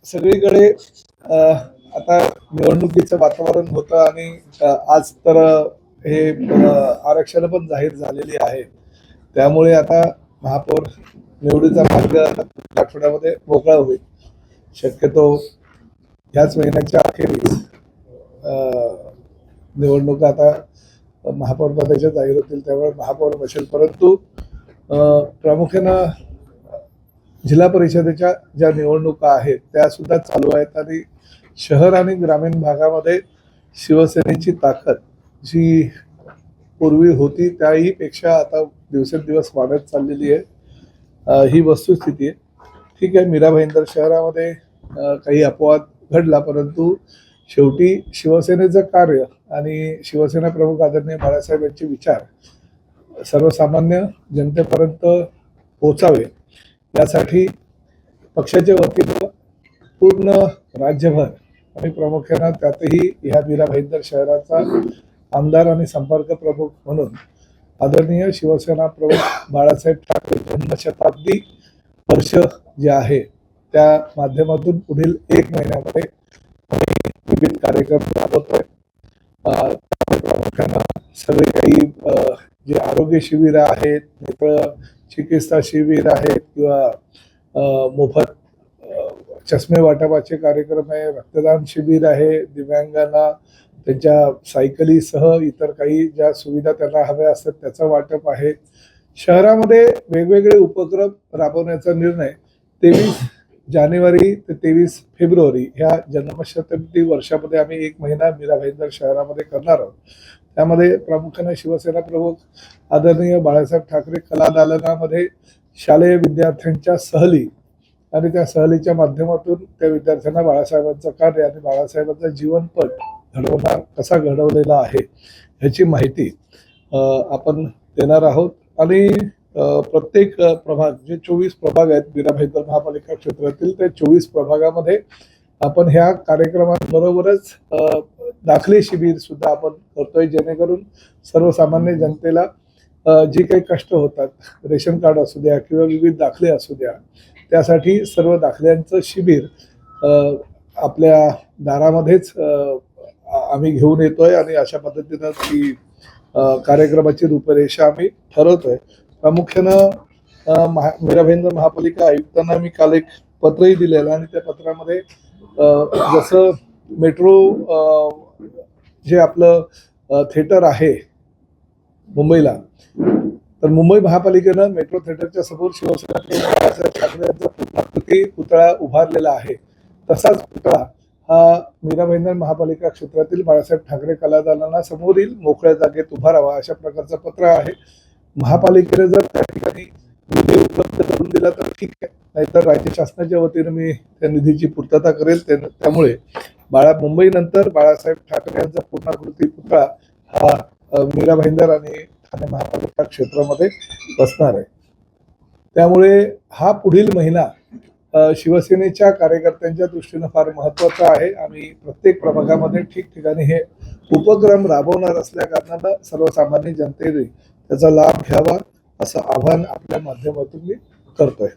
सगळीकडे आता निवडणुकीचं वातावरण होतं आणि आज तर हे आरक्षण पण जाहीर झालेली आहे. त्यामुळे आता महापौर निवडीचा मार्ग आठवड्यामध्ये मोकळा होईल. शक्यतो ह्याच महिन्याच्या अखेरीस निवडणुका आता महापौर पदाच्या जाहीर होतील, त्यामुळे महापौर बसेल. परंतु प्रामुख्यानं जिल्हा परिषदेच्या ज्या निवडणुका आहेत त्या सुद्धा चालू आहेत आणि शहर आणि ग्रामीण भागामध्ये शिवसेनेची ताकद जी पूर्वी होती त्याही पेक्षा आता दिवसेंदिवस वाढत चाललेली आहे. ही वस्तुस्थिती आहे. ठीक आहे, मीरा भाईंदर शहरामध्ये काही अपवाद घडला, परंतु शेवटी शिवसेनेचं कार्य आणि शिवसेना प्रमुख आदरणीय बाळासाहेब यांचे विचार सर्वसामान्य जनतेपर्यंत पोहोचावे यासाठी पक्षाच्या वतीनं पूर्ण राज्यभर आणि प्रामुख्यानं त्यातही ह्या मीरा भाईंदर शहराचा आमदार आणि संपर्क प्रमुख म्हणून आदरणीय शिवसेना प्रमुख बाळासाहेब ठाकरे जन्मशताब्दी वर्ष जे आहे त्या माध्यमातून पुढील 1 महिन्यामध्ये विविध कार्यक्रम राबवतोय. प्रामुख्यानं सगळे काही जे आरोग्य शिबिर आहेत, नेत्र चिकित्सा शिबिर आहेत किंवा मोफत चष्मे वाटपाचे कार्यक्रम आहे, रक्तदान शिबिर आहे, दिव्यांगांना त्यांच्या सायकलीसह इतर काही ज्या सुविधा त्यांना हव्या असतात त्याचं वाटप आहे. शहरामध्ये वेगवेगळे उपक्रम राबवण्याचा निर्णय 23 जानेवारी ते 23 फेब्रुवारी ह्या जन्मशताब्दी वर्षामध्ये आम्ही 1 महिना मीरा भाईंदर शहरामध्ये करणार आहोत. त्यामध्ये प्रामुख्याने शिवसेना प्रमुख आदरणीय बाळासाहेब ठाकरे कला दालनामध्ये शालेय विद्यार्थ्यांच्या सहली आणि त्या सहलीच्या माध्यमातून त्या विद्यार्थ्यांना बाळासाहेबांचं कार्य आणि बाळासाहेबांचा जीवनपट कसा घडवलेला आहे ह्याची माहिती आपण देणार आहोत. आणि प्रत्येक प्रभाग जे 24 प्रभाग आहेत मीरा भाईंदर महापालिका क्षेत्रातील, त्या 24 प्रभागामध्ये आपण ह्या कार्यक्रमांबरोबरच दाखले शिबिर सुद्धा आपण करतोय, जेणेकरून सर्वसामान्य जनतेला जी काही कष्ट होतात, रेशन कार्ड असू द्या किंवा विविध दाखले असू द्या, त्यासाठी सर्व दाखल्यांचं शिबिर आपल्या दारामध्येच आम्ही घेऊन येतोय आणि अशा पद्धतीनं ती कार्यक्रमाची रूपरेषा आम्ही ठरवतोय. प्रामुख्यानं मीरा भाईंदर महापालिका आयुक्तांना मी काल एक पत्रही दिलेलं आणि त्या पत्रामध्ये जसं मेट्रो जे आपलं थिएटर आहे मुंबईला, तर मुंबई महापालिकेनं मेट्रो थिएटरच्या समोर शिवसेना बाळासाहेब ठाकरे यांचा पुतळा उभारलेला आहे. तसाच पुतळा हा मीरा भाईंदर महापालिका क्षेत्रातील बाळासाहेब ठाकरे कला दालनासमोरील मोकळ्या जागेत उभारावा अशा प्रकारचं पत्र आहे. महापालिकेने जर त्या ठिकाणी निधी उपलब्ध करून दिला तर ठीक आहे, नाहीतर राज्य शासनाच्या वतीनं मी त्या निधीची पूर्तता करेल. त्यामुळे मुंबईनंतर बाळासाहेब ठाकरे यांचा पूर्णाकृती पुतळा हा मीरा भाईंदर आणि ठाणे महापालिका क्षेत्रामध्ये बसणार आहे. त्यामुळे हा पुढील महिना शिवसेनेच्या कार्यकर्त्यांच्या दृष्टीनं फार महत्त्वाचा आहे. आम्ही प्रत्येक प्रभागामध्ये ठिकठिकाणी हे उपक्रम राबवणार असल्या कारणानं सर्वसामान्य जनतेने त्याचा लाभ घ्यावा असं आवाहन आपल्या माध्यमातून मी करतोय.